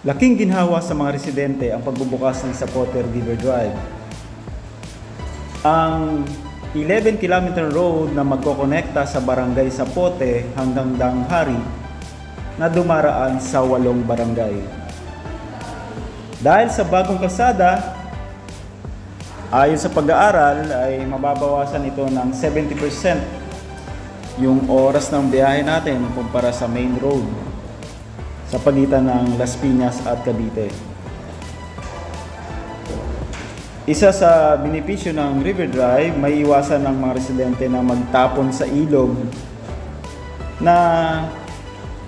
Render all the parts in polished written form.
Laking ginhawa sa mga residente ang pagbubukas ng Zapote River Drive. Ang 11-kilometer road na magkokonekta sa barangay Zapote hanggang Danghari na dumaraan sa 8 barangay. Dahil sa bagong kalsada, ayon sa pag-aaral ay mababawasan ito ng 70% yung oras ng biyahe natin kumpara sa main road sa pagitan ng Las Piñas at Cavite. Isa sa benepisyo ng River Drive, may iwasan ng mga residente na magtapon sa ilog na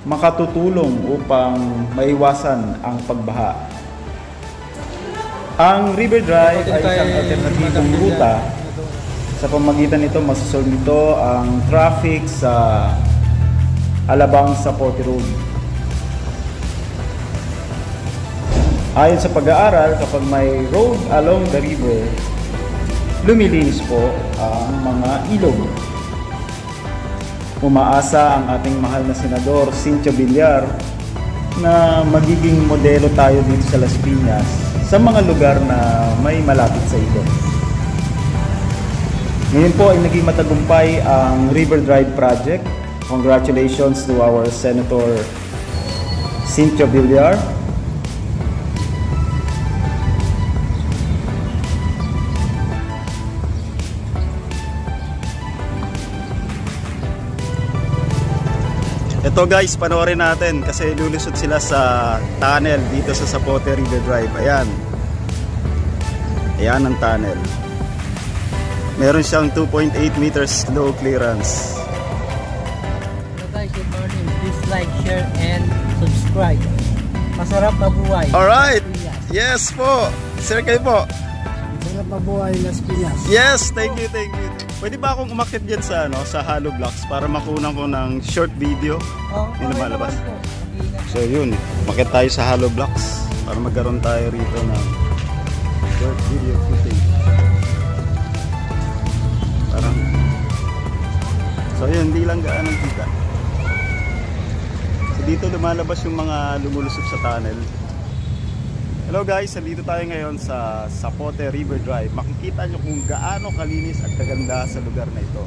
makatutulong upang maiwasan ang pagbaha. Ang River Drive ay isang alternatibong ruta. Sa pamagitan nito, masosolve nito ang traffic sa Alabang Zapote Road. Ayon sa pag-aaral, kapag may road along the river, lumilinis po ang mga ilog. Umaasa ang ating mahal na Senador Cynthia Villar na magiging modelo tayo dito sa Las Piñas sa mga lugar na may malapit sa ilog. Ngayon po ay naging matagumpay ang River Drive Project. Congratulations to our Senator Cynthia Villar. Ito guys, panoorin natin kasi lulusot sila sa tunnel dito sa Zapote River Drive. Ayan. Ayan ang tunnel. Meron siyang 2.8 meters low clearance. Hello guys, good morning. Please like, share, and subscribe. Masarap mabuhay. Alright. Yes po. Sir kayo po. Masarap mabuhay Las Piñas. Yes, thank you, thank you. Pwede ba akong umakyat dyan sa, sa hollow blocks para makunan ko ng short video? Yun na malabas. So yun, umakyat tayo sa hollow blocks para magkaroon tayo rito ng short video footage. Parang, so yun, hindi lang gaano kita. So dito lumalabas yung mga lumulusog sa tunnel. Hello guys, nandito tayo ngayon sa Zapote River Drive. Makikita nyo kung gaano kalinis at kaganda sa lugar na ito.